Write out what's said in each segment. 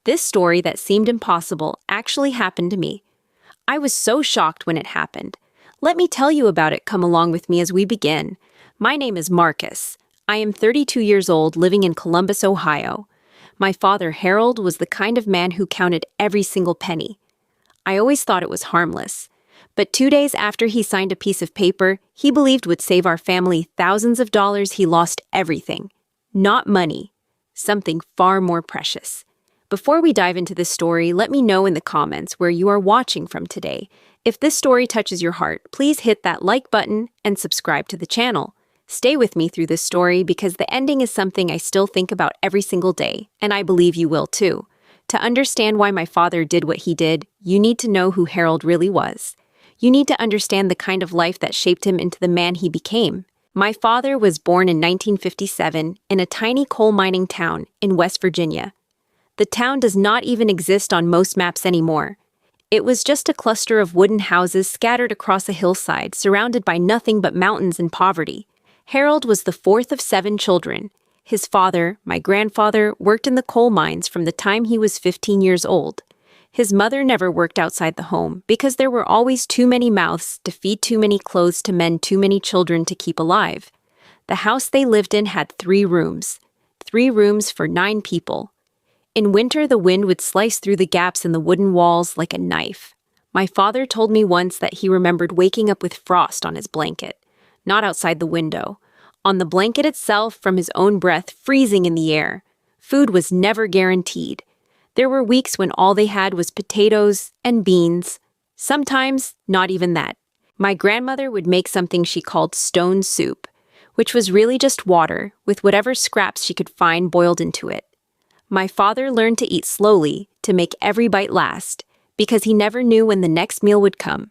This story that seemed impossible actually happened to me. I was so shocked when it happened. Let me tell you about it. Come along with me as we begin. My name is Marcus. I am 32 years old, living in Columbus, Ohio. My father, Harold, was the kind of man who counted every single penny. I always thought it was harmless. But 2 days after he signed a piece of paper he believed would save our family thousands of dollars, he lost everything. Not money. Something far more precious. Before we dive into this story, let me know in the comments where you are watching from today. If this story touches your heart, please hit that like button and subscribe to the channel. Stay with me through this story because the ending is something I still think about every single day, and I believe you will too. To understand why my father did what he did, you need to know who Harold really was. You need to understand the kind of life that shaped him into the man he became. My father was born in 1957 in a tiny coal mining town in West Virginia. The town does not even exist on most maps anymore. It was just a cluster of wooden houses scattered across a hillside, surrounded by nothing but mountains and poverty. Harold was the fourth of 7 children. His father, my grandfather, worked in the coal mines from the time he was 15 years old. His mother never worked outside the home because there were always too many mouths to feed, too many clothes to mend, too many children to keep alive. The house they lived in had 3 rooms. 3 rooms for 9 people. In winter, the wind would slice through the gaps in the wooden walls like a knife. My father told me once that he remembered waking up with frost on his blanket. Not outside the window. On the blanket itself, from his own breath, freezing in the air. Food was never guaranteed. There were weeks when all they had was potatoes and beans. Sometimes, not even that. My grandmother would make something she called stone soup, which was really just water with whatever scraps she could find boiled into it. My father learned to eat slowly, to make every bite last, because he never knew when the next meal would come.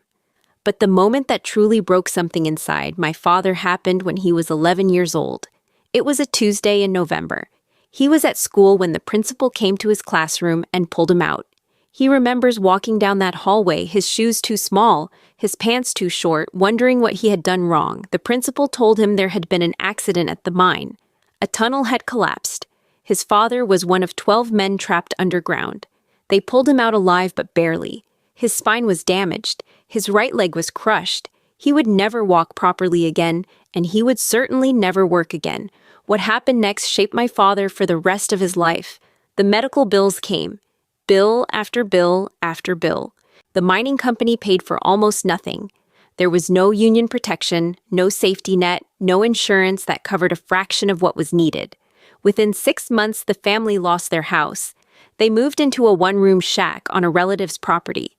But the moment that truly broke something inside my father happened when he was 11 years old. It was a Tuesday in November. He was at school when the principal came to his classroom and pulled him out. He remembers walking down that hallway, his shoes too small, his pants too short, wondering what he had done wrong. The principal told him there had been an accident at the mine. A tunnel had collapsed. His father was one of 12 men trapped underground. They pulled him out alive, but barely. His spine was damaged. His right leg was crushed. He would never walk properly again, and he would certainly never work again. What happened next shaped my father for the rest of his life. The medical bills came. Bill after bill after bill. The mining company paid for almost nothing. There was no union protection, no safety net, no insurance that covered a fraction of what was needed. Within 6 months, the family lost their house. They moved into a one-room shack on a relative's property.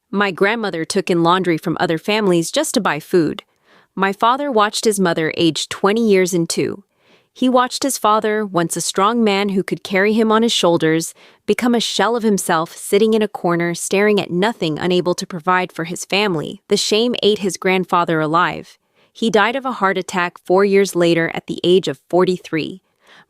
My grandmother took in laundry from other families just to buy food. My father watched his mother age 20 years in 2. He watched his father, once a strong man who could carry him on his shoulders, become a shell of himself, sitting in a corner, staring at nothing, unable to provide for his family. The shame ate his grandfather alive. He died of a heart attack 4 years later at the age of 43.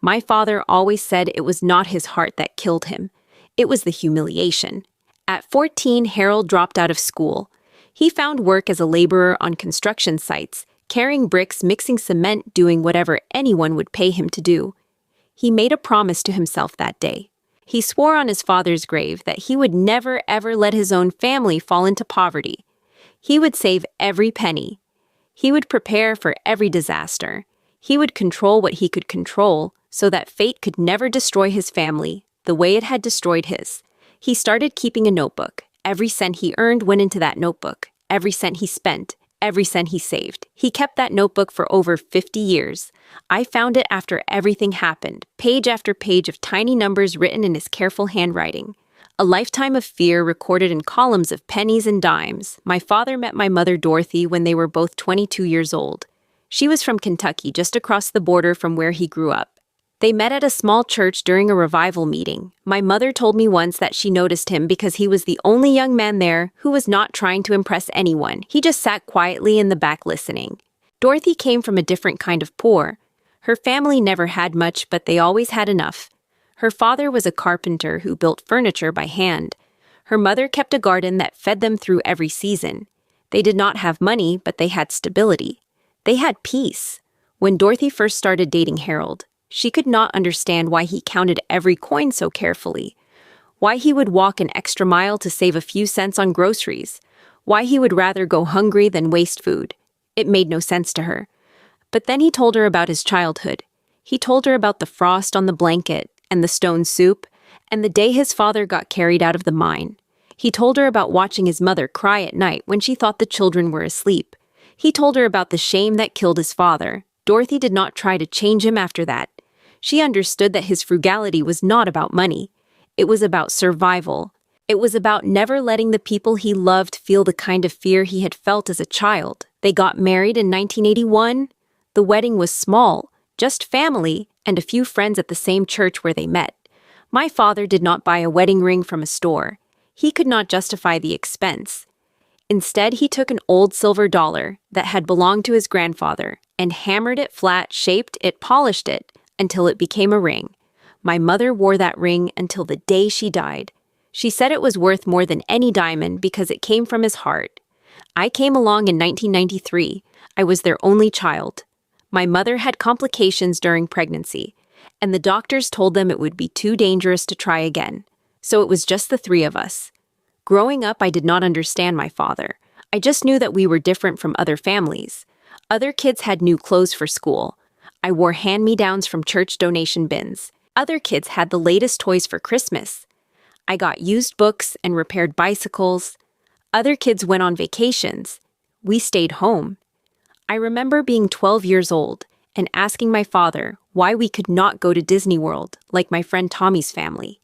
My father always said it was not his heart that killed him. It was the humiliation. At 14, Harold dropped out of school. He found work as a laborer on construction sites, carrying bricks, mixing cement, doing whatever anyone would pay him to do. He made a promise to himself that day. He swore on his father's grave that he would never ever let his own family fall into poverty. He would save every penny. He would prepare for every disaster. He would control what he could control so that fate could never destroy his family the way it had destroyed his. He started keeping a notebook. Every cent he earned went into that notebook. Every cent he spent. Every cent he saved. He kept that notebook for over 50 years. I found it after everything happened, page after page of tiny numbers written in his careful handwriting. A lifetime of fear recorded in columns of pennies and dimes. My father met my mother Dorothy when they were both 22 years old. She was from Kentucky, just across the border from where he grew up. They met at a small church during a revival meeting. My mother told me once that she noticed him because he was the only young man there who was not trying to impress anyone. He just sat quietly in the back listening. Dorothy came from a different kind of poor. Her family never had much, but they always had enough. Her father was a carpenter who built furniture by hand. Her mother kept a garden that fed them through every season. They did not have money, but they had stability. They had peace. When Dorothy first started dating Harold, she could not understand why he counted every coin so carefully. Why he would walk an extra mile to save a few cents on groceries. Why he would rather go hungry than waste food. It made no sense to her. But then he told her about his childhood. He told her about the frost on the blanket and the stone soup and the day his father got carried out of the mine. He told her about watching his mother cry at night when she thought the children were asleep. He told her about the shame that killed his father. Dorothy did not try to change him after that. She understood that his frugality was not about money. It was about survival. It was about never letting the people he loved feel the kind of fear he had felt as a child. They got married in 1981. The wedding was small, just family and a few friends at the same church where they met. My father did not buy a wedding ring from a store. He could not justify the expense. Instead, he took an old silver dollar that had belonged to his grandfather and hammered it flat, shaped it, polished it, until it became a ring. My mother wore that ring until the day she died. She said it was worth more than any diamond because it came from his heart. I came along in 1993. I was their only child. My mother had complications during pregnancy, and the doctors told them it would be too dangerous to try again. So it was just the three of us. Growing up, I did not understand my father. I just knew that we were different from other families. Other kids had new clothes for school. I wore hand-me-downs from church donation bins. Other kids had the latest toys for Christmas. I got used books and repaired bicycles. Other kids went on vacations. We stayed home. I remember being 12 years old and asking my father why we could not go to Disney World like my friend Tommy's family.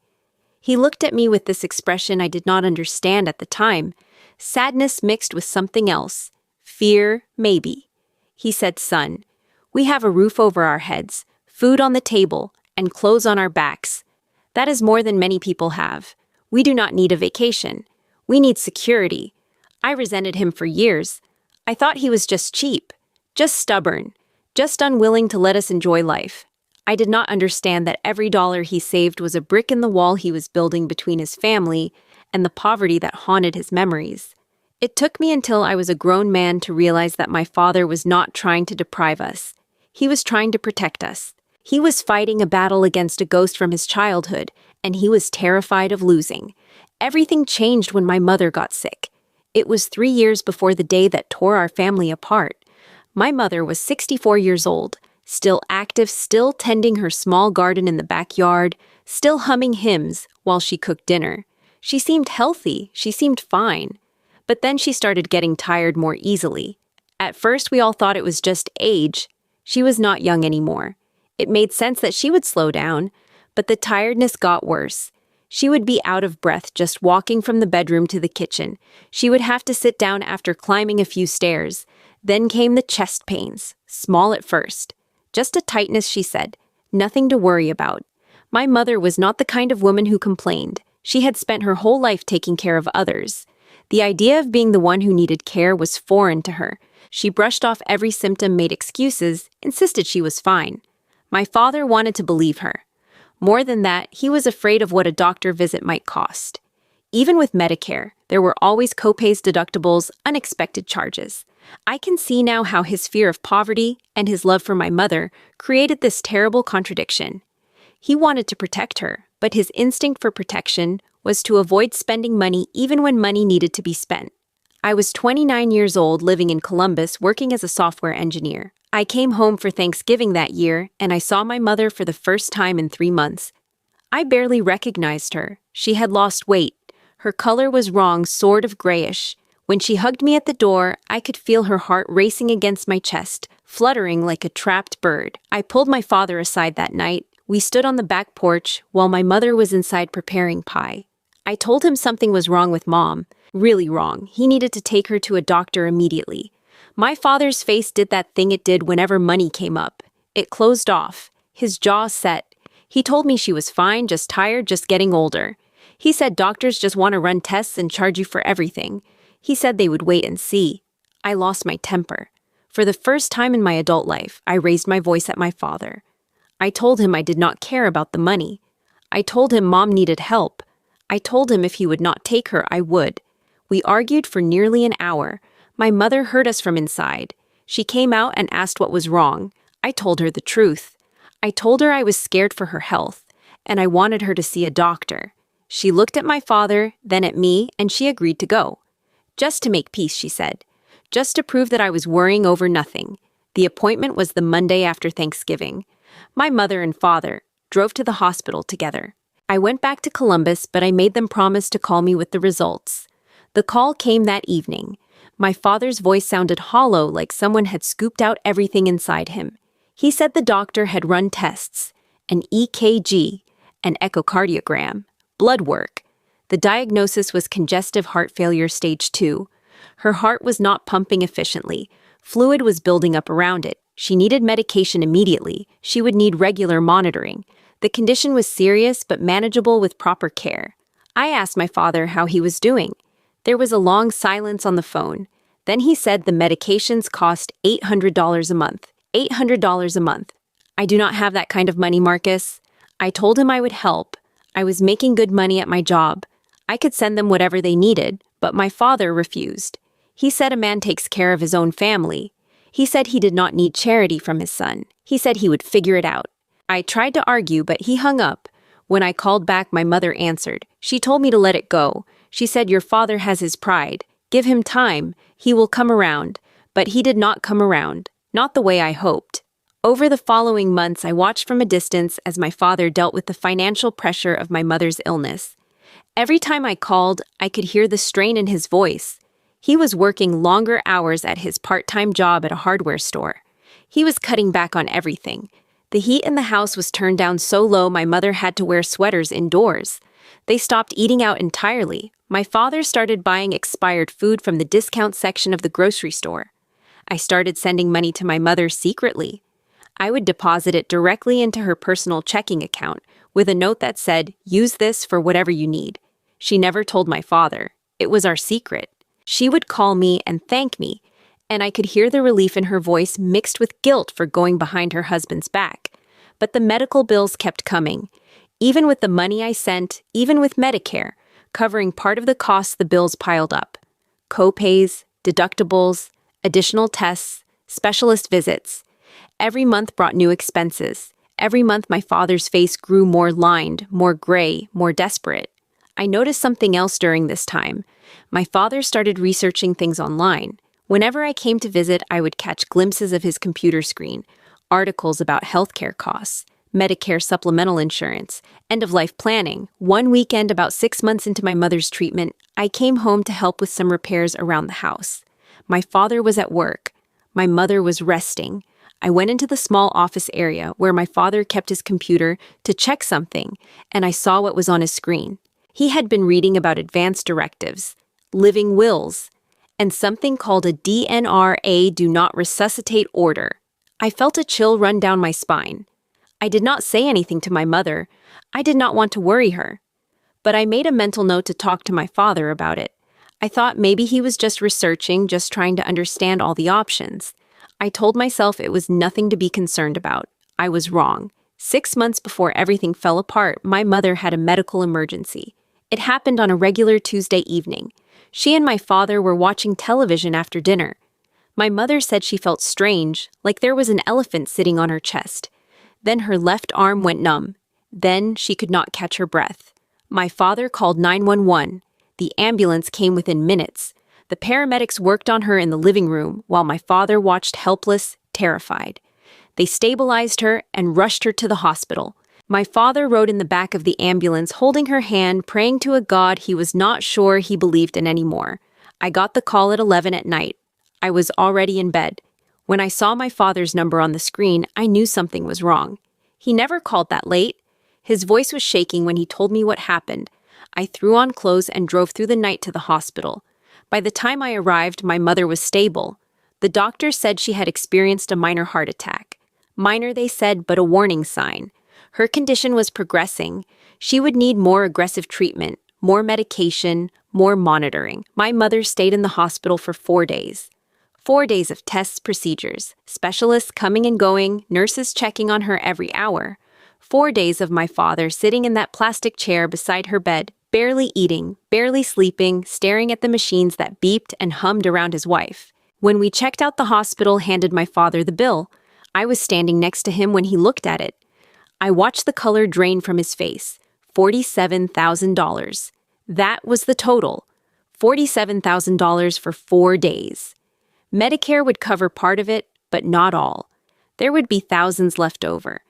He looked at me with this expression I did not understand at the time, sadness mixed with something else, fear, maybe. He said, "Son, we have a roof over our heads, food on the table, and clothes on our backs. That is more than many people have. We do not need a vacation. We need security." I resented him for years. I thought he was just cheap, just stubborn, just unwilling to let us enjoy life. I did not understand that every dollar he saved was a brick in the wall he was building between his family and the poverty that haunted his memories. It took me until I was a grown man to realize that my father was not trying to deprive us. He was trying to protect us. He was fighting a battle against a ghost from his childhood, and he was terrified of losing. Everything changed when my mother got sick. It was 3 years before the day that tore our family apart. My mother was 64 years old, still active, still tending her small garden in the backyard, still humming hymns while she cooked dinner. She seemed healthy, she seemed fine. But then she started getting tired more easily. At first, we all thought it was just age. She was not young anymore. It made sense that she would slow down, but the tiredness got worse. She would be out of breath just walking from the bedroom to the kitchen. She would have to sit down after climbing a few stairs. Then came the chest pains, small at first. Just a tightness, she said. Nothing to worry about. My mother was not the kind of woman who complained. She had spent her whole life taking care of others. The idea of being the one who needed care was foreign to her. She brushed off every symptom, made excuses, insisted she was fine. My father wanted to believe her. More than that, he was afraid of what a doctor visit might cost. Even with Medicare, there were always copays, deductibles, unexpected charges. I can see now how his fear of poverty and his love for my mother created this terrible contradiction. He wanted to protect her, but his instinct for protection was to avoid spending money even when money needed to be spent. I was 29 years old, living in Columbus, working as a software engineer. I came home for Thanksgiving that year, and I saw my mother for the first time in 3 months. I barely recognized her. She had lost weight. Her color was wrong, sort of grayish. When she hugged me at the door, I could feel her heart racing against my chest, fluttering like a trapped bird. I pulled my father aside that night. We stood on the back porch while my mother was inside preparing pie. I told him something was wrong with Mom. Really wrong. He needed to take her to a doctor immediately. My father's face did that thing it did whenever money came up. It closed off. His jaw set. He told me she was fine, just tired, just getting older. He said doctors just want to run tests and charge you for everything. He said they would wait and see. I lost my temper. For the first time in my adult life, I raised my voice at my father. I told him I did not care about the money. I told him Mom needed help. I told him if he would not take her, I would. We argued for nearly an hour. My mother heard us from inside. She came out and asked what was wrong. I told her the truth. I told her I was scared for her health, and I wanted her to see a doctor. She looked at my father, then at me, and she agreed to go. Just to make peace, she said. Just to prove that I was worrying over nothing. The appointment was the Monday after Thanksgiving. My mother and father drove to the hospital together. I went back to Columbus, but I made them promise to call me with the results. The call came that evening. My father's voice sounded hollow, like someone had scooped out everything inside him. He said the doctor had run tests, an EKG, an echocardiogram, blood work. The diagnosis was congestive heart failure stage 2. Her heart was not pumping efficiently. Fluid was building up around it. She needed medication immediately. She would need regular monitoring. The condition was serious but manageable with proper care. I asked my father how he was doing. There was a long silence on the phone. Then he said the medications cost $800 a month. $800 a month. I do not have that kind of money, Marcus. I told him I would help. I was making good money at my job. I could send them whatever they needed, but my father refused. He said a man takes care of his own family. He said he did not need charity from his son. He said he would figure it out. I tried to argue, but he hung up. When I called back, my mother answered. She told me to let it go. She said, "Your father has his pride. Give him time. He will come around." But he did not come around. Not the way I hoped. Over the following months, I watched from a distance as my father dealt with the financial pressure of my mother's illness. Every time I called, I could hear the strain in his voice. He was working longer hours at his part-time job at a hardware store. He was cutting back on everything. The heat in the house was turned down so low my mother had to wear sweaters indoors. They stopped eating out entirely. My father started buying expired food from the discount section of the grocery store. I started sending money to my mother secretly. I would deposit it directly into her personal checking account with a note that said, "Use this for whatever you need." She never told my father. It was our secret. She would call me and thank me, and I could hear the relief in her voice mixed with guilt for going behind her husband's back. But the medical bills kept coming. Even with the money I sent, even with Medicare, covering part of the costs, the bills piled up. Co-pays, deductibles, additional tests, specialist visits. Every month brought new expenses. Every month my father's face grew more lined, more gray, more desperate. I noticed something else during this time. My father started researching things online. Whenever I came to visit, I would catch glimpses of his computer screen, articles about healthcare costs, Medicare supplemental insurance, end-of-life planning. One weekend, about 6 months into my mother's treatment, I came home to help with some repairs around the house. My father was at work. My mother was resting. I went into the small office area where my father kept his computer to check something, and I saw what was on his screen. He had been reading about advanced directives, living wills, and something called a DNR do not resuscitate order. I felt a chill run down my spine. I did not say anything to my mother. I did not want to worry her. But I made a mental note to talk to my father about it. I thought maybe he was just researching, just trying to understand all the options. I told myself it was nothing to be concerned about. I was wrong. 6 months before everything fell apart, my mother had a medical emergency. It happened on a regular Tuesday evening. She and my father were watching television after dinner. My mother said she felt strange, like there was an elephant sitting on her chest. Then her left arm went numb. Then she could not catch her breath. My father called 911. The ambulance came within minutes. The paramedics worked on her in the living room while my father watched helpless, terrified. They stabilized her and rushed her to the hospital. My father rode in the back of the ambulance holding her hand, praying to a God he was not sure he believed in anymore. I got the call at 11 at night. I was already in bed. When I saw my father's number on the screen, I knew something was wrong. He never called that late. His voice was shaking when he told me what happened. I threw on clothes and drove through the night to the hospital. By the time I arrived, my mother was stable. The doctor said she had experienced a minor heart attack. Minor, they said, but a warning sign. Her condition was progressing. She would need more aggressive treatment, more medication, more monitoring. My mother stayed in the hospital for 4 days. 4 days of tests, procedures, specialists coming and going, nurses checking on her every hour. 4 days of my father sitting in that plastic chair beside her bed, barely eating, barely sleeping, staring at the machines that beeped and hummed around his wife. When we checked out, the hospital handed my father the bill. I was standing next to him when he looked at it. I watched the color drain from his face. $47,000. That was the total. $47,000 for 4 days. Medicare would cover part of it, but not all. There would be thousands left over.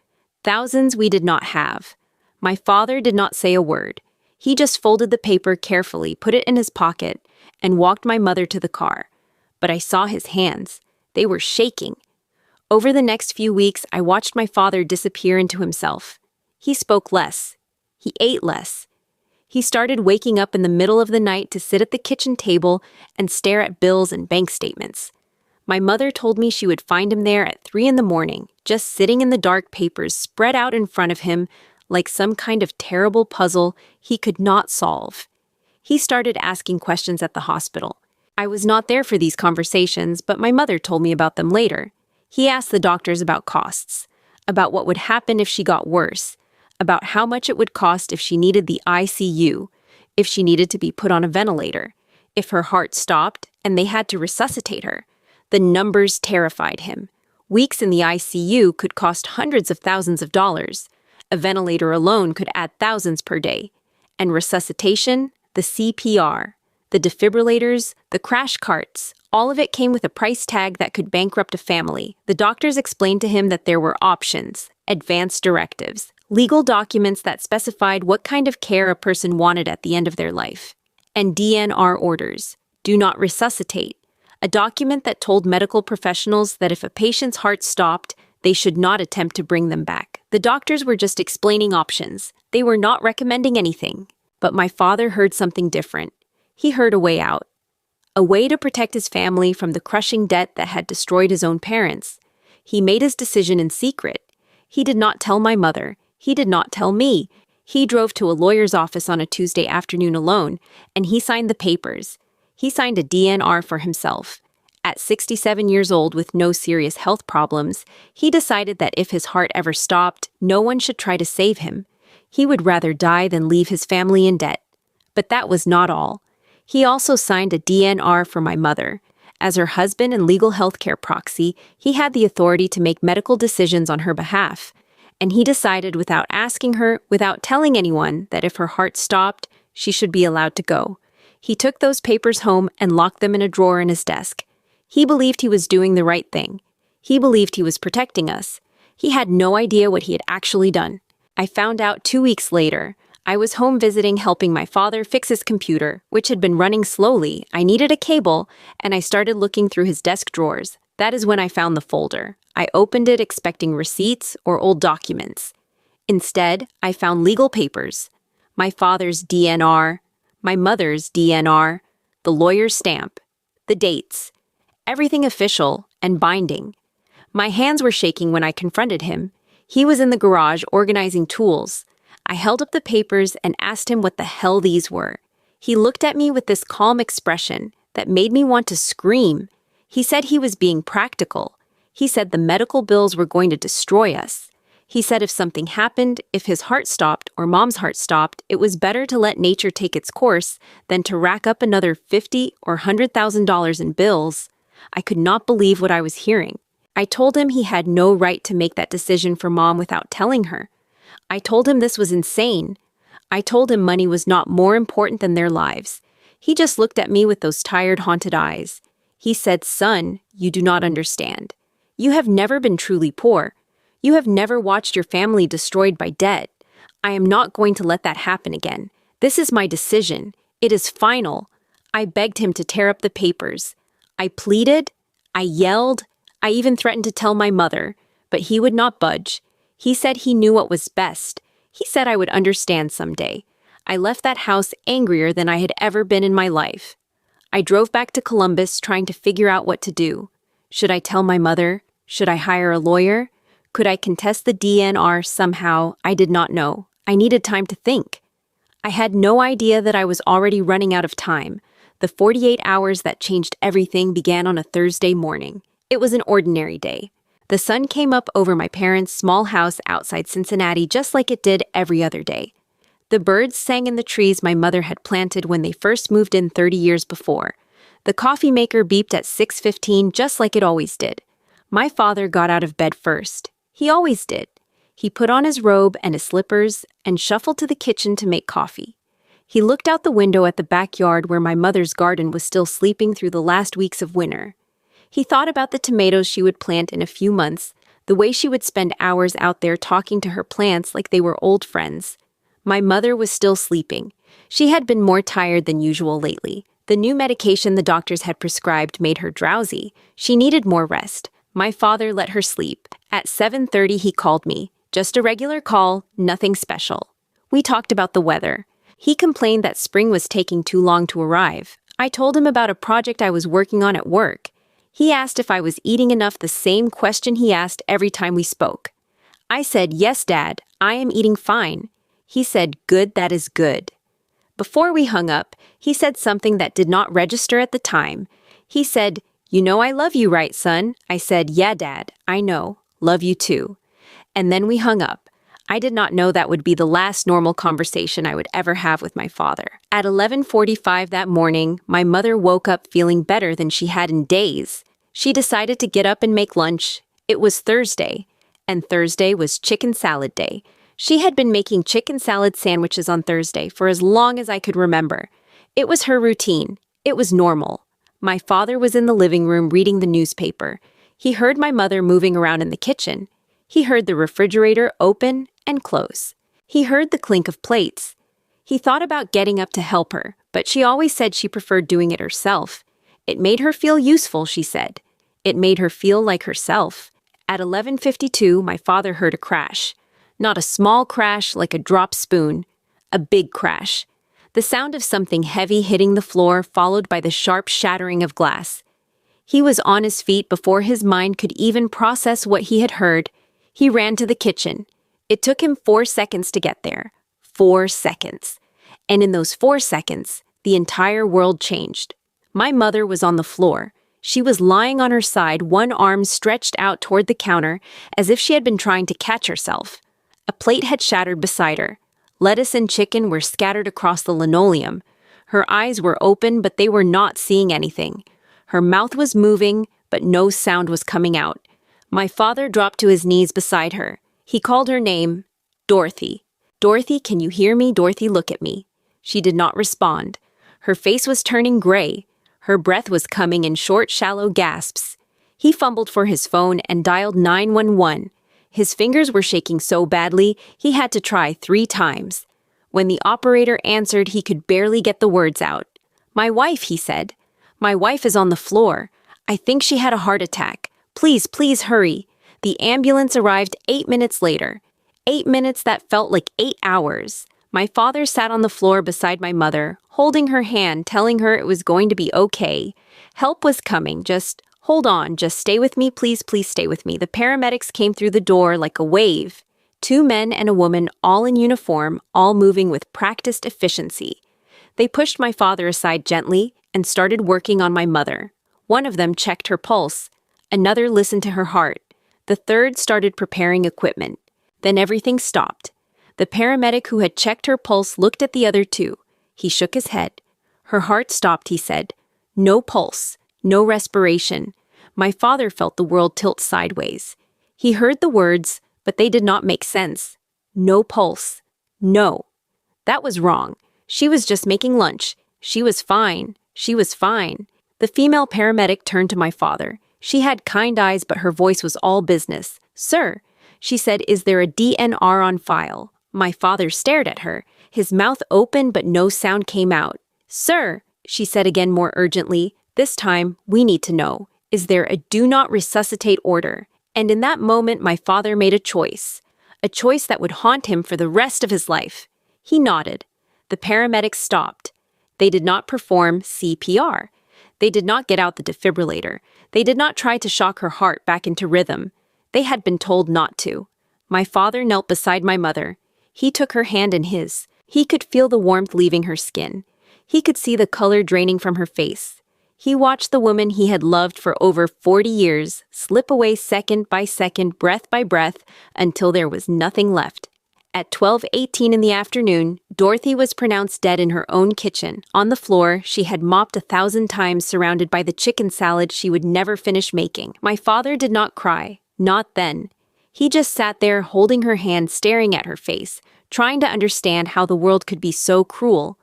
Thousands we did not have. My father did not say a word. He just folded the paper carefully, put it in his pocket, and walked my mother to the car. But I saw his hands. They were shaking. Over the next few weeks, I watched my father disappear into himself. He spoke less. He ate less. He started waking up in the middle of the night to sit at the kitchen table and stare at bills and bank statements. My mother told me she would find him there at 3 a.m, just sitting in the dark, papers spread out in front of him like some kind of terrible puzzle he could not solve. He started asking questions at the hospital. I was not there for these conversations, but my mother told me about them later. He asked the doctors about costs, about what would happen if she got worse, about how much it would cost if she needed the ICU, if she needed to be put on a ventilator, if her heart stopped and they had to resuscitate her. The numbers terrified him. Weeks in the ICU could cost hundreds of thousands of dollars. A ventilator alone could add thousands per day. And resuscitation, the CPR, the defibrillators, the crash carts, all of it came with a price tag that could bankrupt a family. The doctors explained to him that there were options, advance directives, legal documents that specified what kind of care a person wanted at the end of their life, and DNR orders, do not resuscitate, a document that told medical professionals that if a patient's heart stopped, they should not attempt to bring them back. The doctors were just explaining options. They were not recommending anything. But my father heard something different. He heard a way out. A way to protect his family from the crushing debt that had destroyed his own parents. He made his decision in secret. He did not tell my mother. He did not tell me. He drove to a lawyer's office on a Tuesday afternoon alone, and he signed the papers. He signed a DNR for himself. At 67 years old with no serious health problems, he decided that if his heart ever stopped, no one should try to save him. He would rather die than leave his family in debt. But that was not all. He also signed a DNR for my mother. As her husband and legal healthcare proxy, he had the authority to make medical decisions on her behalf. And he decided without asking her, without telling anyone, that if her heart stopped, she should be allowed to go. He took those papers home and locked them in a drawer in his desk. He believed he was doing the right thing. He believed he was protecting us. He had no idea what he had actually done. I found out 2 weeks later. I was home visiting, helping my father fix his computer, which had been running slowly. I needed a cable, and I started looking through his desk drawers. That is when I found the folder. I opened it expecting receipts or old documents. Instead, I found legal papers. My father's DNR, my mother's DNR, the lawyer's stamp, the dates. Everything official and binding. My hands were shaking when I confronted him. He was in the garage organizing tools. I held up the papers and asked him what the hell these were. He looked at me with this calm expression that made me want to scream. He said he was being practical. He said the medical bills were going to destroy us. He said if something happened, if his heart stopped or mom's heart stopped, it was better to let nature take its course than to rack up another $50,000 or $100,000 in bills. I could not believe what I was hearing. I told him he had no right to make that decision for Mom without telling her. I told him this was insane. I told him money was not more important than their lives. He just looked at me with those tired, haunted eyes. He said, "Son, you do not understand. You have never been truly poor. You have never watched your family destroyed by debt. I am not going to let that happen again. This is my decision. It is final." I begged him to tear up the papers. I pleaded. I yelled. I even threatened to tell my mother, but he would not budge. He said he knew what was best. He said I would understand someday. I left that house angrier than I had ever been in my life. I drove back to Columbus trying to figure out what to do. Should I tell my mother? Should I hire a lawyer? Could I contest the DNR somehow? I did not know. I needed time to think. I had no idea that I was already running out of time. The 48 hours that changed everything began on a Thursday morning. It was an ordinary day. The sun came up over my parents' small house outside Cincinnati just like it did every other day. The birds sang in the trees my mother had planted when they first moved in 30 years before. The coffee maker beeped at 6:15 just like it always did. My father got out of bed first. He always did. He put on his robe and his slippers and shuffled to the kitchen to make coffee. He looked out the window at the backyard where my mother's garden was still sleeping through the last weeks of winter. He thought about the tomatoes she would plant in a few months, the way she would spend hours out there talking to her plants like they were old friends. My mother was still sleeping. She had been more tired than usual lately. The new medication the doctors had prescribed made her drowsy. She needed more rest. My father let her sleep. At 7:30 he called me. Just a regular call, nothing special. We talked about the weather. He complained that spring was taking too long to arrive. I told him about a project I was working on at work. He asked if I was eating enough, the same question he asked every time we spoke. I said, "Yes, Dad, I am eating fine." He said, "Good, that is good." Before we hung up, he said something that did not register at the time. He said, "You know I love you, right, son?" I said, "Yeah, Dad, I know. Love you too." And then we hung up. I did not know that would be the last normal conversation I would ever have with my father. At 11:45 that morning, my mother woke up feeling better than she had in days. She decided to get up and make lunch. It was Thursday, and Thursday was chicken salad day. She had been making chicken salad sandwiches on Thursday for as long as I could remember. It was her routine. It was normal. My father was in the living room reading the newspaper. He heard my mother moving around in the kitchen. He heard the refrigerator open and close. He heard the clink of plates. He thought about getting up to help her, but she always said she preferred doing it herself. It made her feel useful, she said. It made her feel like herself. At 11:52, my father heard a crash. Not a small crash like a dropped spoon. A big crash. The sound of something heavy hitting the floor, followed by the sharp shattering of glass. He was on his feet before his mind could even process what he had heard. He ran to the kitchen. It took him 4 seconds to get there. 4 seconds. And in those 4 seconds, the entire world changed. My mother was on the floor. She was lying on her side, one arm stretched out toward the counter, as if she had been trying to catch herself. A plate had shattered beside her. Lettuce and chicken were scattered across the linoleum. Her eyes were open, but they were not seeing anything. Her mouth was moving, but no sound was coming out. My father dropped to his knees beside her. He called her name, Dorothy. "Dorothy, can you hear me? Dorothy, look at me." She did not respond. Her face was turning gray. Her breath was coming in short, shallow gasps. He fumbled for his phone and dialed 911. His fingers were shaking so badly, he had to try 3 times. When the operator answered, he could barely get the words out. "My wife," he said. "My wife is on the floor. I think she had a heart attack. Please, please hurry." The ambulance arrived 8 minutes later. 8 minutes that felt like 8 hours. My father sat on the floor beside my mother, holding her hand, telling her it was going to be okay. Help was coming. Just hold on. Just stay with me. Please, please stay with me. The paramedics came through the door like a wave. 2 men and a woman, all in uniform, all moving with practiced efficiency. They pushed my father aside gently and started working on my mother. One of them checked her pulse. Another listened to her heart. The third started preparing equipment. Then everything stopped. The paramedic who had checked her pulse looked at the other 2. He shook his head. "Her heart stopped," he said. "No pulse. No respiration." My father felt the world tilt sideways. He heard the words, but they did not make sense. No pulse. No. That was wrong. She was just making lunch. She was fine. She was fine. The female paramedic turned to my father. She had kind eyes, but her voice was all business. "Sir," she said, "is there a DNR on file?" My father stared at her. His mouth opened, but no sound came out. "Sir," she said again more urgently, "this time we need to know. Is there a do not resuscitate order?" And in that moment, my father made a choice that would haunt him for the rest of his life. He nodded. The paramedics stopped. They did not perform CPR. They did not get out the defibrillator. They did not try to shock her heart back into rhythm. They had been told not to. My father knelt beside my mother. He took her hand in his. He could feel the warmth leaving her skin. He could see the color draining from her face. He watched the woman he had loved for over 40 years slip away second by second, breath by breath, until there was nothing left. At 12:18 in the afternoon, Dorothy was pronounced dead in her own kitchen. On the floor, she had mopped 1,000 times, surrounded by the chicken salad she would never finish making. My father did not cry. Not then. He just sat there holding her hand, staring at her face, trying to understand how the world could be so cruel.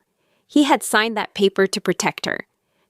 He had signed that paper to protect her,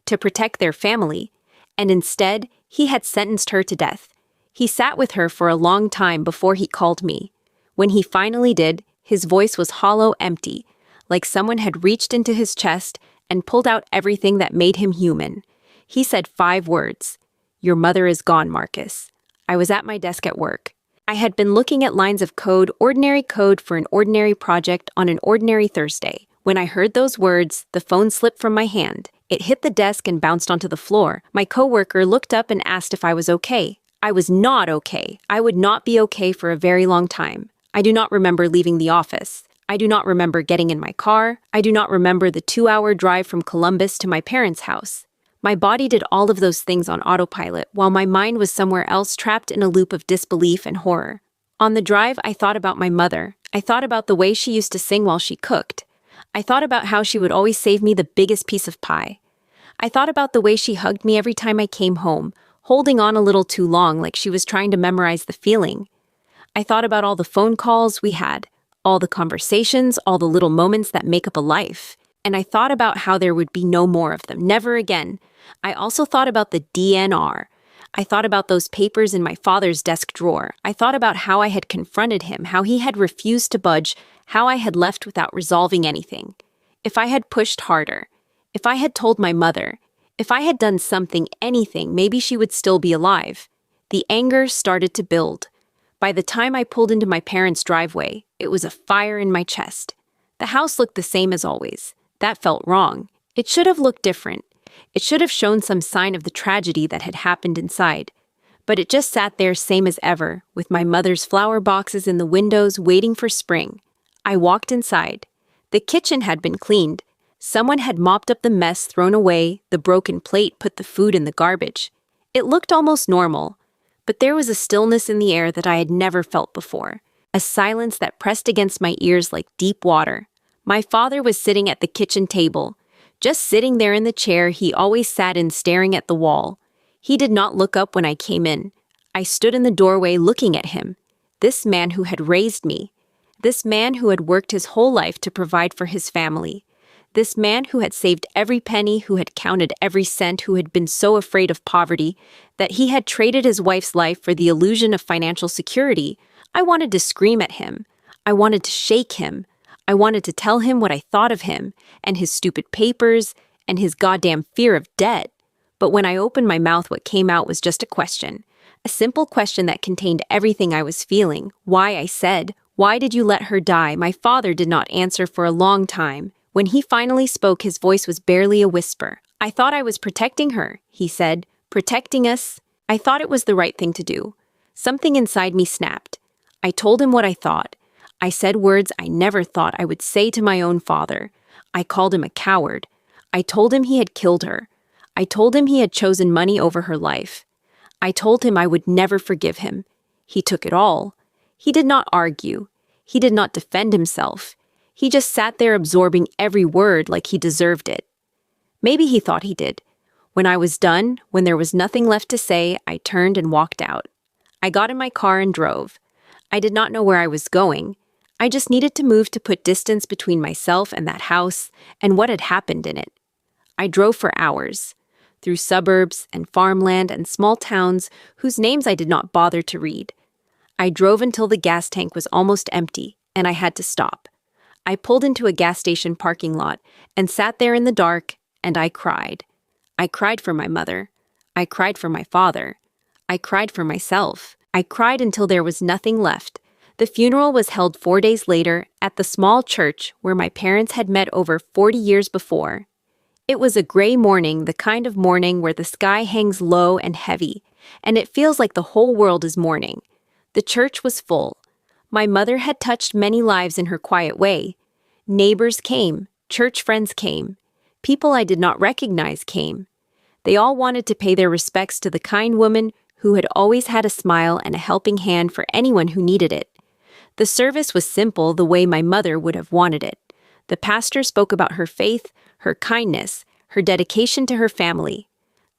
to protect their family, and instead, he had sentenced her to death. He sat with her for a long time before he called me. When he finally did, his voice was hollow, empty, like someone had reached into his chest and pulled out everything that made him human. He said 5 words. "Your mother is gone, Marcus." I was at my desk at work. I had been looking at lines of code, ordinary code for an ordinary project on an ordinary Thursday. When I heard those words, the phone slipped from my hand. It hit the desk and bounced onto the floor. My coworker looked up and asked if I was okay. I was not okay. I would not be okay for a very long time. I do not remember leaving the office. I do not remember getting in my car. I do not remember the 2-hour drive from Columbus to my parents' house. My body did all of those things on autopilot, while my mind was somewhere else, trapped in a loop of disbelief and horror. On the drive, I thought about my mother. I thought about the way she used to sing while she cooked. I thought about how she would always save me the biggest piece of pie. I thought about the way she hugged me every time I came home, holding on a little too long, like she was trying to memorize the feeling. I thought about all the phone calls we had, all the conversations, all the little moments that make up a life. And I thought about how there would be no more of them, never again. I also thought about the DNR. I thought about those papers in my father's desk drawer. I thought about how I had confronted him, how he had refused to budge, how I had left without resolving anything. If I had pushed harder, if I had told my mother, if I had done something, anything, maybe she would still be alive. The anger started to build. By the time I pulled into my parents' driveway, it was a fire in my chest. The house looked the same as always. That felt wrong. It should have looked different. It should have shown some sign of the tragedy that had happened inside. But it just sat there same as ever, with my mother's flower boxes in the windows waiting for spring. I walked inside. The kitchen had been cleaned. Someone had mopped up the mess thrown away, the broken plate, put the food in the garbage. It looked almost normal, but there was a stillness in the air that I had never felt before, a silence that pressed against my ears like deep water. My father was sitting at the kitchen table, just sitting there in the chair he always sat in, staring at the wall. He did not look up when I came in. I stood in the doorway looking at him. This man who had raised me. This man who had worked his whole life to provide for his family. This man who had saved every penny, who had counted every cent, who had been so afraid of poverty that he had traded his wife's life for the illusion of financial security. I wanted to scream at him. I wanted to shake him. I wanted to tell him what I thought of him, and his stupid papers, and his goddamn fear of debt. But when I opened my mouth, what came out was just a question. A simple question that contained everything I was feeling. Why, I said. Why did you let her die? My father did not answer for a long time. When he finally spoke, his voice was barely a whisper. I thought I was protecting her, he said. Protecting us. I thought it was the right thing to do. Something inside me snapped. I told him what I thought. I said words I never thought I would say to my own father. I called him a coward. I told him he had killed her. I told him he had chosen money over her life. I told him I would never forgive him. He took it all. He did not argue. He did not defend himself. He just sat there absorbing every word like he deserved it. Maybe he thought he did. When I was done, when there was nothing left to say, I turned and walked out. I got in my car and drove. I did not know where I was going. I just needed to move to put distance between myself and that house and what had happened in it. I drove for hours, through suburbs and farmland and small towns whose names I did not bother to read. I drove until the gas tank was almost empty, and I had to stop. I pulled into a gas station parking lot and sat there in the dark, and I cried. I cried for my mother. I cried for my father. I cried for myself. I cried until there was nothing left. The funeral was held 4 days later at the small church where my parents had met over 40 years before. It was a gray morning, the kind of morning where the sky hangs low and heavy, and it feels like the whole world is mourning. The church was full. My mother had touched many lives in her quiet way. Neighbors came, church friends came, people I did not recognize came. They all wanted to pay their respects to the kind woman who had always had a smile and a helping hand for anyone who needed it. The service was simple the way my mother would have wanted it. The pastor spoke about her faith, her kindness, her dedication to her family.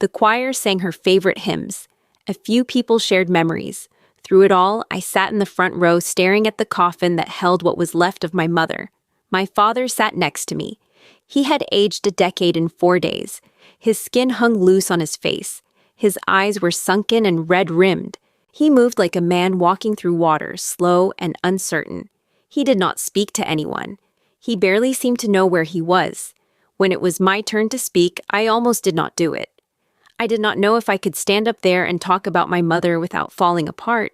The choir sang her favorite hymns. A few people shared memories. Through it all, I sat in the front row staring at the coffin that held what was left of my mother. My father sat next to me. He had aged a decade in 4 days. His skin hung loose on his face. His eyes were sunken and red-rimmed. He moved like a man walking through water, slow and uncertain. He did not speak to anyone. He barely seemed to know where he was. When it was my turn to speak, I almost did not do it. I did not know if I could stand up there and talk about my mother without falling apart.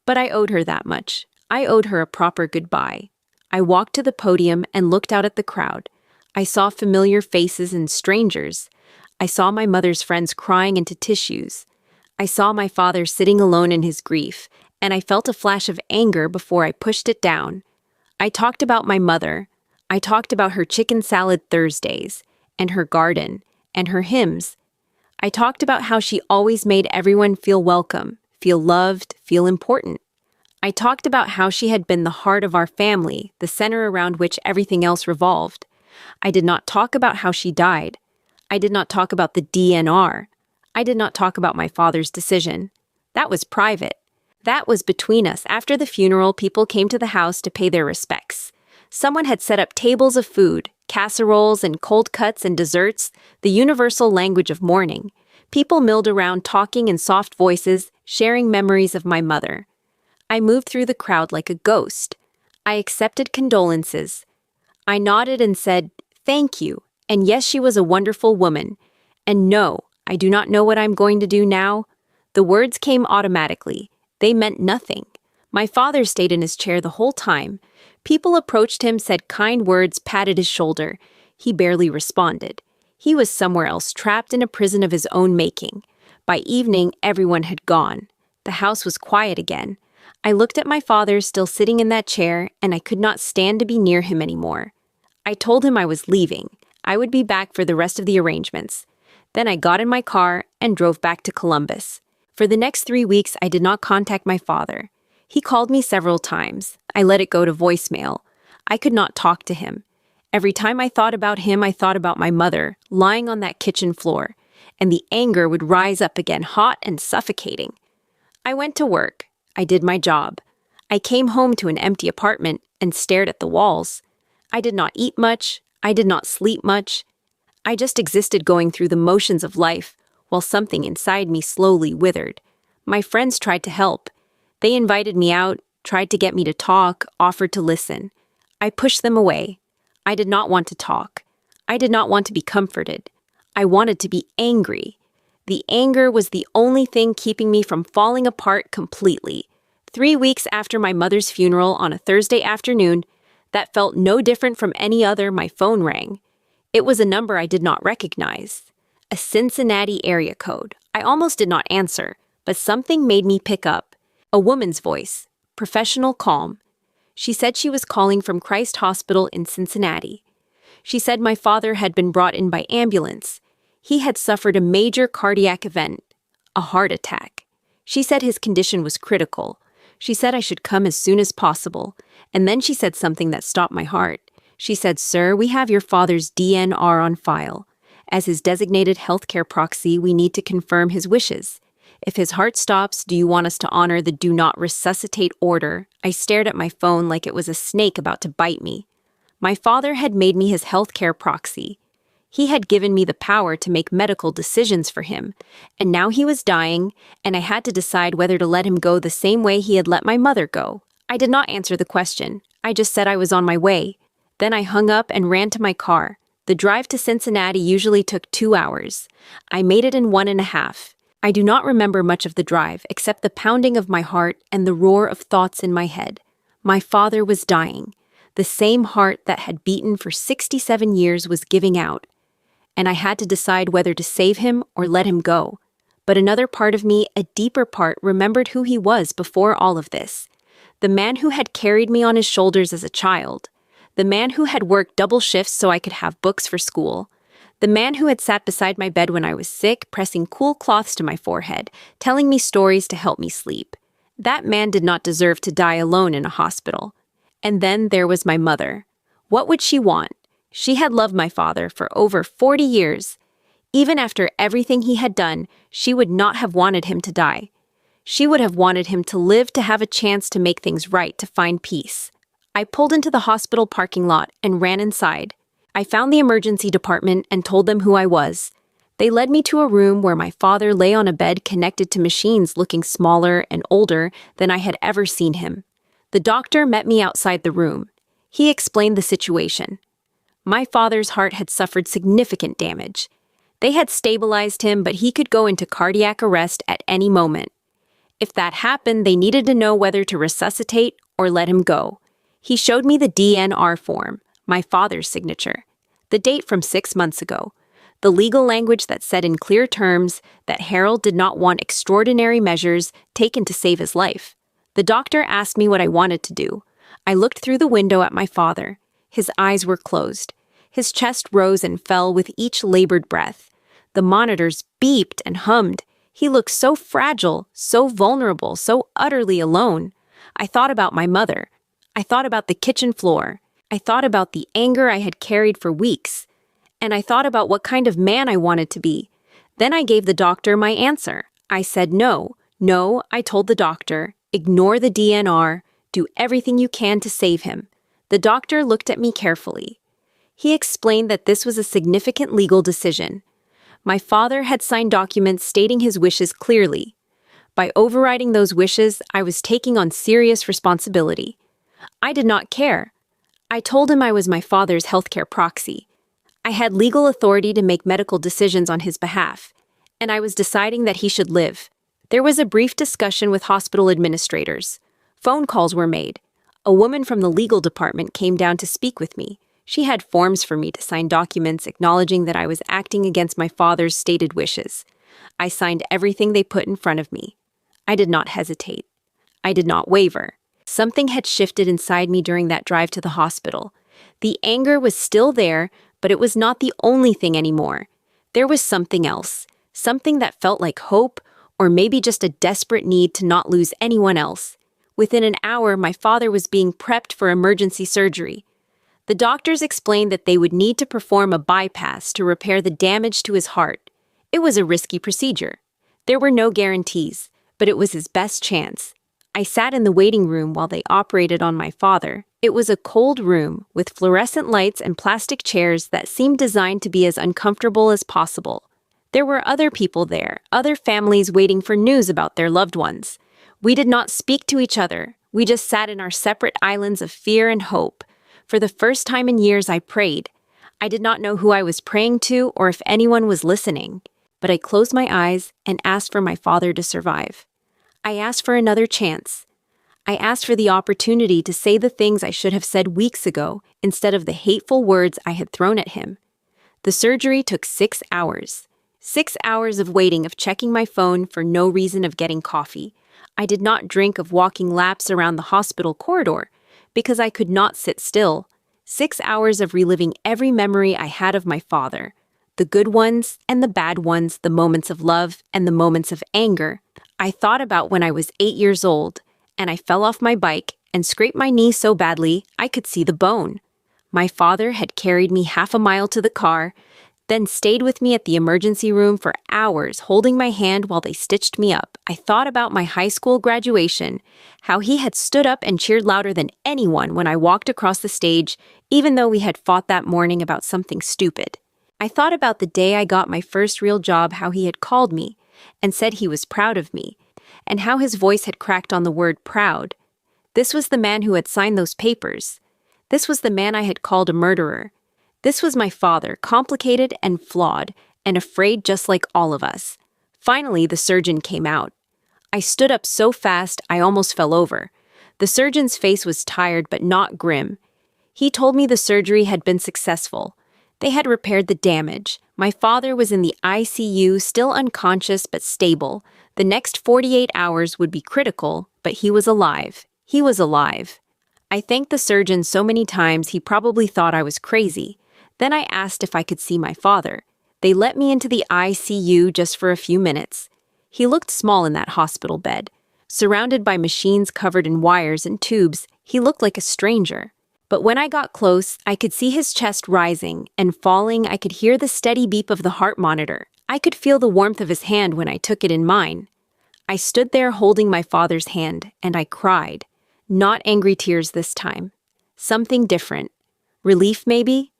But I owed her that much. I owed her a proper goodbye. I walked to the podium and looked out at the crowd. I saw familiar faces and strangers. I saw my mother's friends crying into tissues. I saw my father sitting alone in his grief, and I felt a flash of anger before I pushed it down. I talked about my mother. I talked about her chicken salad Thursdays, and her garden, and her hymns. I talked about how she always made everyone feel welcome, feel loved, feel important. I talked about how she had been the heart of our family, the center around which everything else revolved. I did not talk about how she died. I did not talk about the DNR. I did not talk about my father's decision. That was private. That was between us. After the funeral, people came to the house to pay their respects. Someone had set up tables of food, casseroles and cold cuts and desserts, the universal language of mourning. People milled around talking in soft voices, sharing memories of my mother. I moved through the crowd like a ghost. I accepted condolences. I nodded and said, "Thank you," and yes, she was a wonderful woman. And no, I do not know what I'm going to do now. The words came automatically. They meant nothing. My father stayed in his chair the whole time. People approached him, said kind words, patted his shoulder. He barely responded. He was somewhere else, trapped in a prison of his own making. By evening, everyone had gone. The house was quiet again. I looked at my father still sitting in that chair, and I could not stand to be near him anymore. I told him I was leaving. I would be back for the rest of the arrangements. Then I got in my car and drove back to Columbus. For the next 3 weeks, I did not contact my father. He called me several times. I let it go to voicemail. I could not talk to him. Every time I thought about him, I thought about my mother, lying on that kitchen floor, and the anger would rise up again, hot and suffocating. I went to work. I did my job. I came home to an empty apartment and stared at the walls. I did not eat much. I did not sleep much. I just existed going through the motions of life, while something inside me slowly withered. My friends tried to help. They invited me out, tried to get me to talk, offered to listen. I pushed them away. I did not want to talk. I did not want to be comforted. I wanted to be angry. The anger was the only thing keeping me from falling apart completely. 3 weeks after my mother's funeral on a Thursday afternoon, that felt no different from any other, my phone rang. It was a number I did not recognize. A Cincinnati area code. I almost did not answer, but something made me pick up. A woman's voice, professional, calm. She said she was calling from Christ Hospital in Cincinnati. She said my father had been brought in by ambulance. He had suffered a major cardiac event, a heart attack. She said his condition was critical. She said I should come as soon as possible. And then she said something that stopped my heart. She said, "Sir, we have your father's DNR on file. As his designated healthcare proxy, we need to confirm his wishes. If his heart stops, do you want us to honor the do not resuscitate order?" I stared at my phone like it was a snake about to bite me. My father had made me his healthcare proxy. He had given me the power to make medical decisions for him, and now he was dying, and I had to decide whether to let him go the same way he had let my mother go. I did not answer the question. I just said I was on my way. Then I hung up and ran to my car. The drive to Cincinnati usually took 2 hours. I made it in 1.5. I do not remember much of the drive, except the pounding of my heart and the roar of thoughts in my head. My father was dying. The same heart that had beaten for 67 years was giving out. And I had to decide whether to save him or let him go. But another part of me, a deeper part, remembered who he was before all of this. The man who had carried me on his shoulders as a child. The man who had worked double shifts so I could have books for school. The man who had sat beside my bed when I was sick, pressing cool cloths to my forehead, telling me stories to help me sleep. That man did not deserve to die alone in a hospital. And then there was my mother. What would she want? She had loved my father for over 40 years. Even after everything he had done, she would not have wanted him to die. She would have wanted him to live to have a chance to make things right, to find peace. I pulled into the hospital parking lot and ran inside. I found the emergency department and told them who I was. They led me to a room where my father lay on a bed connected to machines, looking smaller and older than I had ever seen him. The doctor met me outside the room. He explained the situation. My father's heart had suffered significant damage. They had stabilized him, but he could go into cardiac arrest at any moment. If that happened, they needed to know whether to resuscitate or let him go. He showed me the DNR form, my father's signature, the date from 6 months ago, the legal language that said in clear terms that Harold did not want extraordinary measures taken to save his life. The doctor asked me what I wanted to do. I looked through the window at my father. His eyes were closed. His chest rose and fell with each labored breath. The monitors beeped and hummed. He looked so fragile, so vulnerable, so utterly alone. I thought about my mother. I thought about the kitchen floor. I thought about the anger I had carried for weeks. And I thought about what kind of man I wanted to be. Then I gave the doctor my answer. I said no. No, I told the doctor, ignore the DNR. Do everything you can to save him. The doctor looked at me carefully. He explained that this was a significant legal decision. My father had signed documents stating his wishes clearly. By overriding those wishes, I was taking on serious responsibility. I did not care. I told him I was my father's healthcare proxy. I had legal authority to make medical decisions on his behalf, and I was deciding that he should live. There was a brief discussion with hospital administrators. Phone calls were made. A woman from the legal department came down to speak with me. She had forms for me to sign documents acknowledging that I was acting against my father's stated wishes. I signed everything they put in front of me. I did not hesitate. I did not waver. Something had shifted inside me during that drive to the hospital. The anger was still there, but it was not the only thing anymore. There was something else, something that felt like hope, or maybe just a desperate need to not lose anyone else. Within an hour, my father was being prepped for emergency surgery. The doctors explained that they would need to perform a bypass to repair the damage to his heart. It was a risky procedure. There were no guarantees, but it was his best chance. I sat in the waiting room while they operated on my father. It was a cold room with fluorescent lights and plastic chairs that seemed designed to be as uncomfortable as possible. There were other people there, other families waiting for news about their loved ones. We did not speak to each other. We just sat in our separate islands of fear and hope. For the first time in years, I prayed. I did not know who I was praying to or if anyone was listening, but I closed my eyes and asked for my father to survive. I asked for another chance. I asked for the opportunity to say the things I should have said weeks ago instead of the hateful words I had thrown at him. The surgery took 6 hours. 6 hours of waiting, of checking my phone for no reason, of getting coffee. I did not drink, of walking laps around the hospital corridor because I could not sit still. 6 hours of reliving every memory I had of my father. The good ones and the bad ones, the moments of love and the moments of anger. I thought about when I was 8 years old and I fell off my bike and scraped my knee so badly I could see the bone. My father had carried me half a mile to the car, then stayed with me at the emergency room for hours, holding my hand while they stitched me up. I thought about my high school graduation, how he had stood up and cheered louder than anyone when I walked across the stage, even though we had fought that morning about something stupid. I thought about the day I got my first real job, how he had called me and said he was proud of me, and how his voice had cracked on the word proud. This was the man who had signed those papers. This was the man I had called a murderer. This was my father, complicated and flawed, and afraid just like all of us. Finally, the surgeon came out. I stood up so fast I almost fell over. The surgeon's face was tired but not grim. He told me the surgery had been successful. They had repaired the damage. My father was in the ICU, still unconscious but stable. The next 48 hours would be critical, but he was alive. He was alive. I thanked the surgeon so many times he probably thought I was crazy. Then I asked if I could see my father. They let me into the ICU just for a few minutes. He looked small in that hospital bed. Surrounded by machines covered in wires and tubes, he looked like a stranger. But when I got close, I could see his chest rising and falling. I could hear the steady beep of the heart monitor. I could feel the warmth of his hand when I took it in mine. I stood there holding my father's hand, and I cried. Not angry tears this time. Something different. Relief, maybe?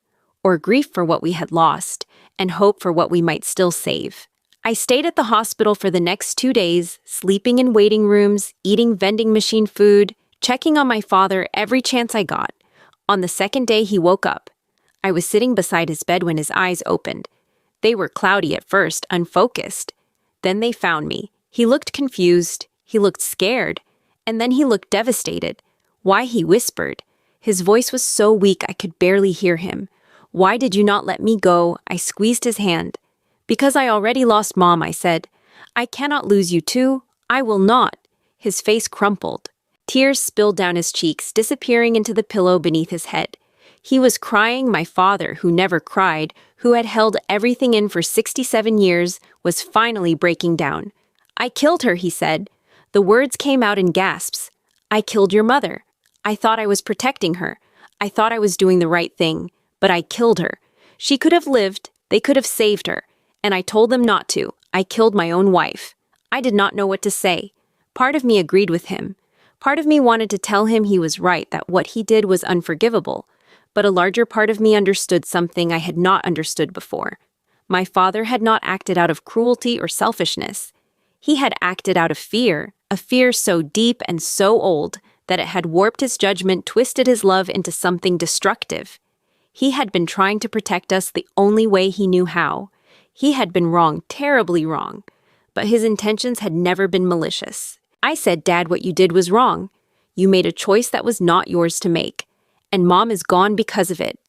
Or grief for what we had lost, and hope for what we might still save. I stayed at the hospital for the next 2 days, sleeping in waiting rooms, eating vending machine food, checking on my father every chance I got. On the second day, he woke up. I was sitting beside his bed when his eyes opened. They were cloudy at first, unfocused. Then they found me. He looked confused. He looked scared. And then he looked devastated. Why, he whispered. His voice was so weak I could barely hear him. Why did you not let me go? I squeezed his hand. Because I already lost Mom, I said. I cannot lose you too. I will not. His face crumpled. Tears spilled down his cheeks, disappearing into the pillow beneath his head. He was crying. My father, who never cried, who had held everything in for 67 years, was finally breaking down. I killed her, he said. The words came out in gasps. I killed your mother. I thought I was protecting her. I thought I was doing the right thing, but I killed her. She could have lived. They could have saved her. And I told them not to. I killed my own wife. I did not know what to say. Part of me agreed with him. Part of me wanted to tell him he was right, that what he did was unforgivable. But a larger part of me understood something I had not understood before. My father had not acted out of cruelty or selfishness. He had acted out of fear, a fear so deep and so old that it had warped his judgment, twisted his love into something destructive. He had been trying to protect us the only way he knew how. He had been wrong, terribly wrong, but his intentions had never been malicious. I said, Dad, what you did was wrong. You made a choice that was not yours to make, and Mom is gone because of it.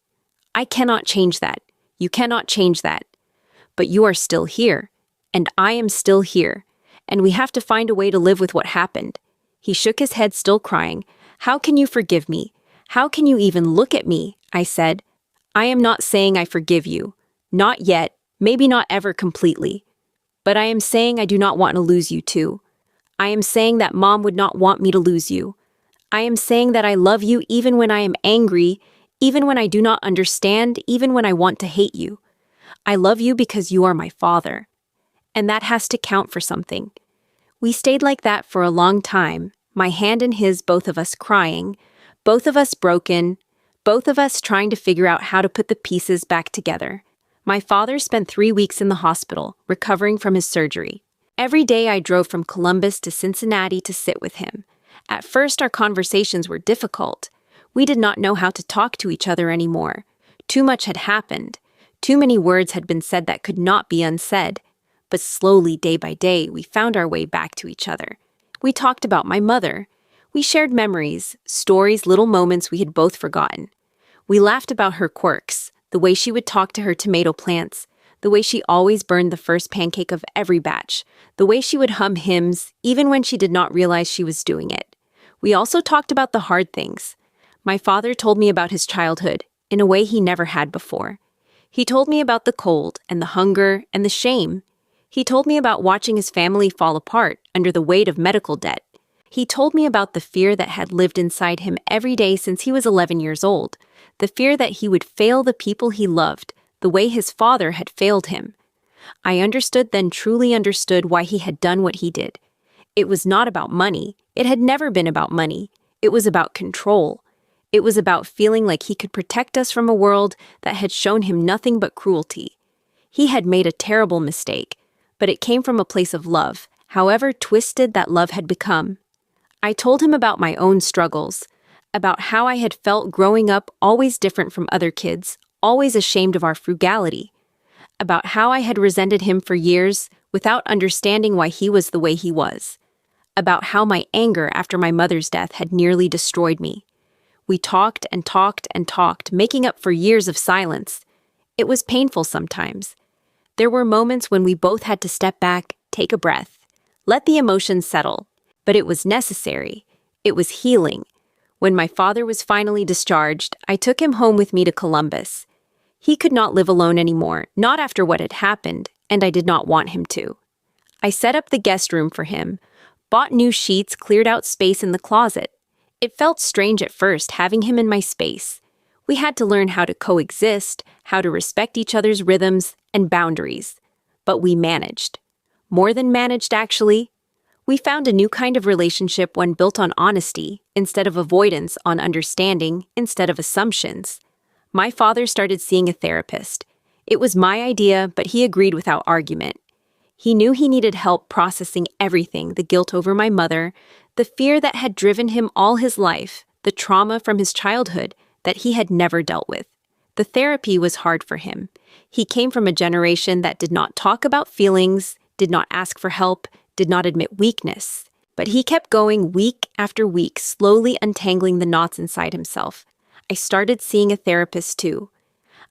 I cannot change that. You cannot change that. But you are still here, and I am still here, and we have to find a way to live with what happened. He shook his head, still crying. How can you forgive me? How can you even look at me? I said. I am not saying I forgive you. Not yet. Maybe not ever completely. But I am saying I do not want to lose you too. I am saying that Mom would not want me to lose you. I am saying that I love you even when I am angry, even when I do not understand, even when I want to hate you. I love you because you are my father. And that has to count for something. We stayed like that for a long time, my hand in his, both of us crying, both of us broken, both of us trying to figure out how to put the pieces back together. My father spent 3 weeks in the hospital, recovering from his surgery. Every day I drove from Columbus to Cincinnati to sit with him. At first, our conversations were difficult. We did not know how to talk to each other anymore. Too much had happened. Too many words had been said that could not be unsaid. But slowly, day by day, we found our way back to each other. We talked about my mother. We shared memories, stories, little moments we had both forgotten. We laughed about her quirks, the way she would talk to her tomato plants, the way she always burned the first pancake of every batch, the way she would hum hymns, even when she did not realize she was doing it. We also talked about the hard things. My father told me about his childhood, in a way he never had before. He told me about the cold, and the hunger, and the shame. He told me about watching his family fall apart under the weight of medical debt. He told me about the fear that had lived inside him every day since he was 11 years old, the fear that he would fail the people he loved, the way his father had failed him. I understood then, truly understood, why he had done what he did. It was not about money. It had never been about money. It was about control. It was about feeling like he could protect us from a world that had shown him nothing but cruelty. He had made a terrible mistake, but it came from a place of love, however twisted that love had become. I told him about my own struggles, about how I had felt growing up always different from other kids, always ashamed of our frugality, about how I had resented him for years without understanding why he was the way he was, about how my anger after my mother's death had nearly destroyed me. We talked and talked and talked, making up for years of silence. It was painful sometimes. There were moments when we both had to step back, take a breath, let the emotions settle, but it was necessary. It was healing. When my father was finally discharged, I took him home with me to Columbus. He could not live alone anymore, not after what had happened, and I did not want him to. I set up the guest room for him, bought new sheets, cleared out space in the closet. It felt strange at first having him in my space. We had to learn how to coexist, how to respect each other's rhythms and boundaries. But we managed. More than managed, actually. We found a new kind of relationship, one built on honesty instead of avoidance, on understanding instead of assumptions. My father started seeing a therapist. It was my idea, but he agreed without argument. He knew he needed help processing everything: the guilt over my mother, the fear that had driven him all his life, the trauma from his childhood that he had never dealt with. The therapy was hard for him. He came from a generation that did not talk about feelings, did not ask for help, did not admit weakness. But he kept going week after week, slowly untangling the knots inside himself. I started seeing a therapist too.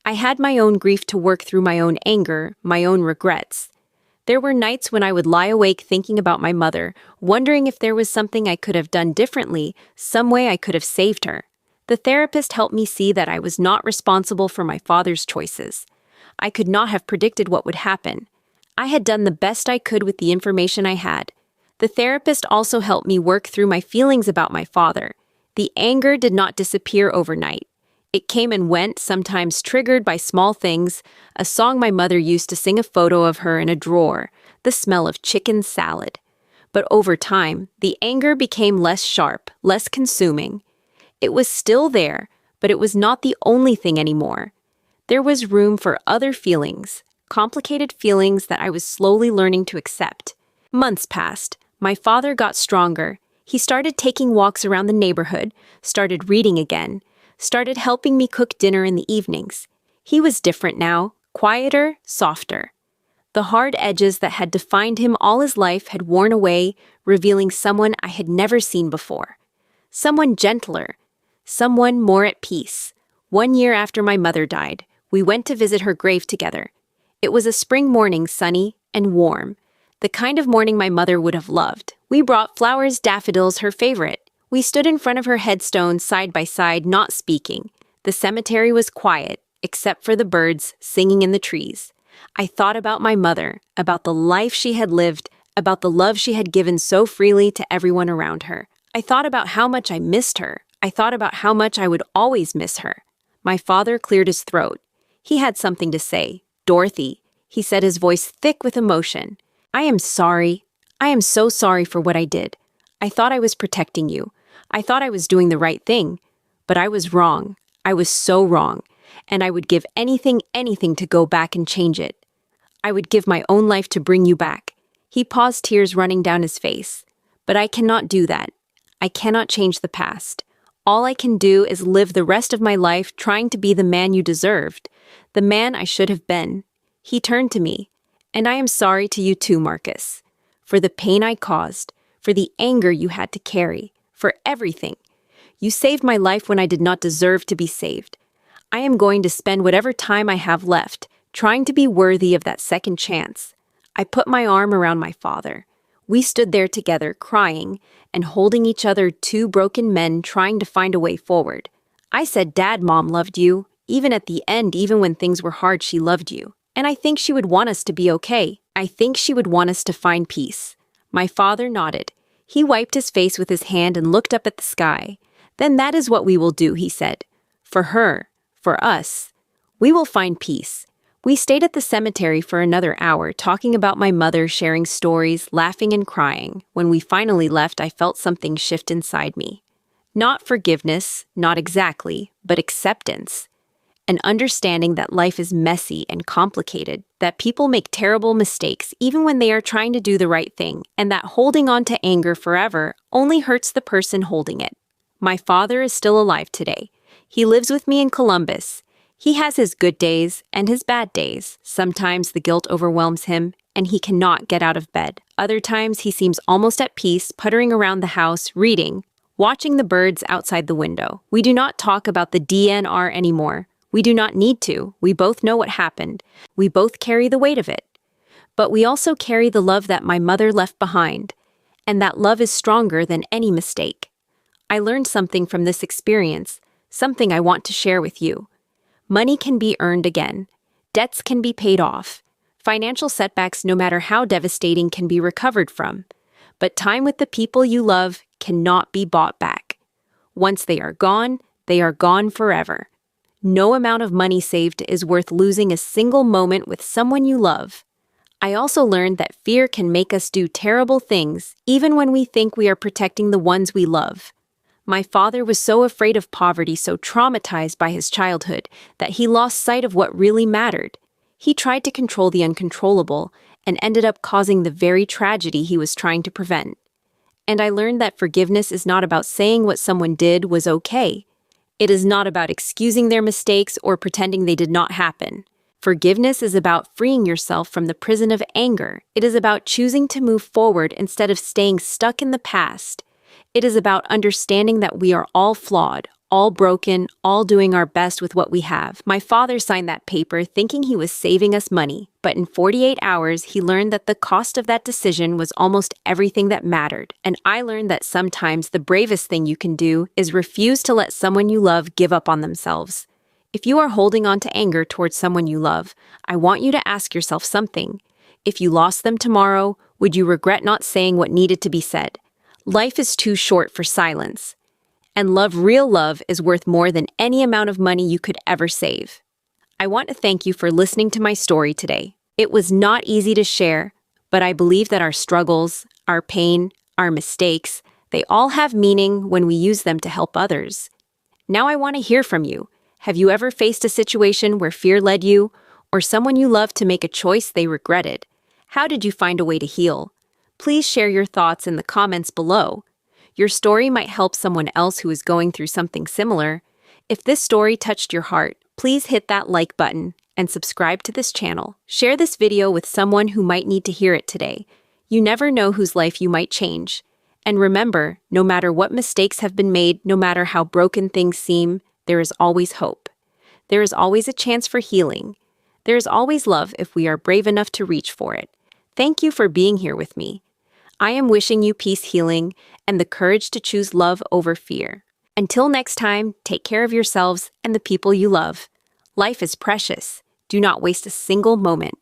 I had my own grief to work through, my own anger, my own regrets. There were nights when I would lie awake thinking about my mother, wondering if there was something I could have done differently, some way I could have saved her. The therapist helped me see that I was not responsible for my father's choices. I could not have predicted what would happen. I had done the best I could with the information I had. The therapist also helped me work through my feelings about my father. The anger did not disappear overnight. It came and went, sometimes triggered by small things: a song my mother used to sing, a photo of her in a drawer, the smell of chicken salad. But over time, the anger became less sharp, less consuming. It was still there, but it was not the only thing anymore. There was room for other feelings, complicated feelings that I was slowly learning to accept. Months passed. My father got stronger. He started taking walks around the neighborhood, started reading again, started helping me cook dinner in the evenings. He was different now, quieter, softer. The hard edges that had defined him all his life had worn away, revealing someone I had never seen before. Someone gentler, someone more at peace. 1 year after my mother died, we went to visit her grave together. It was a spring morning, sunny and warm, the kind of morning my mother would have loved. We brought flowers, daffodils, her favorite. We stood in front of her headstone side by side, not speaking. The cemetery was quiet, except for the birds singing in the trees. I thought about my mother, about the life she had lived, about the love she had given so freely to everyone around her. I thought about how much I missed her. I thought about how much I would always miss her. My father cleared his throat. He had something to say. "Dorothy," he said, his voice thick with emotion. "I am sorry. I am so sorry for what I did. I thought I was protecting you. I thought I was doing the right thing. But I was wrong. I was so wrong. And I would give anything to go back and change it. I would give my own life to bring you back." He paused, tears running down his face. "But I cannot do that. I cannot change the past. All I can do is live the rest of my life trying to be the man you deserved, the man I should have been." He turned to me. "And I am sorry to you too, Marcus, for the pain I caused, for the anger you had to carry, for everything. You saved my life when I did not deserve to be saved. I am going to spend whatever time I have left trying to be worthy of that second chance." I put my arm around my father. We stood there together, crying and holding each other, two broken men trying to find a way forward. I said, "Dad, Mom loved you. Even at the end, even when things were hard, she loved you. And I think she would want us to be okay. I think she would want us to find peace." My father nodded. He wiped his face with his hand and looked up at the sky. "Then that is what we will do," he said. "For her, for us, we will find peace." We stayed at the cemetery for another hour, talking about my mother, sharing stories, laughing and crying. When we finally left, I felt something shift inside me. Not forgiveness, not exactly, but acceptance. An understanding that life is messy and complicated, that people make terrible mistakes even when they are trying to do the right thing, and that holding on to anger forever only hurts the person holding it. My father is still alive today. He lives with me in Columbus. He has his good days and his bad days. Sometimes the guilt overwhelms him and he cannot get out of bed. Other times he seems almost at peace, puttering around the house, reading, watching the birds outside the window. We do not talk about the DNR anymore. We do not need to. We both know what happened. We both carry the weight of it. But we also carry the love that my mother left behind. And that love is stronger than any mistake. I learned something from this experience, something I want to share with you. Money can be earned again. Debts can be paid off. Financial setbacks, no matter how devastating, can be recovered from. But time with the people you love cannot be bought back. Once they are gone forever. No amount of money saved is worth losing a single moment with someone you love. I also learned that fear can make us do terrible things, even when we think we are protecting the ones we love. My father was so afraid of poverty, so traumatized by his childhood, that he lost sight of what really mattered. He tried to control the uncontrollable and ended up causing the very tragedy he was trying to prevent. And I learned that forgiveness is not about saying what someone did was okay. It is not about excusing their mistakes or pretending they did not happen. Forgiveness is about freeing yourself from the prison of anger. It is about choosing to move forward instead of staying stuck in the past. It is about understanding that we are all flawed, all broken, all doing our best with what we have. My father signed that paper thinking he was saving us money, but in 48 hours, he learned that the cost of that decision was almost everything that mattered. And I learned that sometimes the bravest thing you can do is refuse to let someone you love give up on themselves. If you are holding on to anger towards someone you love, I want you to ask yourself something. If you lost them tomorrow, would you regret not saying what needed to be said? Life is too short for silence. And real love is worth more than any amount of money you could ever save. I want to thank you for listening to my story today. It was not easy to share, but I believe that our struggles, our pain, our mistakes, they all have meaning when we use them to help others. Now I want to hear from you. Have you ever faced a situation where fear led you, or someone you loved to make a choice they regretted? How did you find a way to heal? Please share your thoughts in the comments below. Your story might help someone else who is going through something similar. If this story touched your heart, please hit that like button and subscribe to this channel. Share this video with someone who might need to hear it today. You never know whose life you might change. And remember, no matter what mistakes have been made, no matter how broken things seem, there is always hope. There is always a chance for healing. There is always love if we are brave enough to reach for it. Thank you for being here with me. I am wishing you peace, healing, and the courage to choose love over fear. Until next time, take care of yourselves and the people you love. Life is precious. Do not waste a single moment.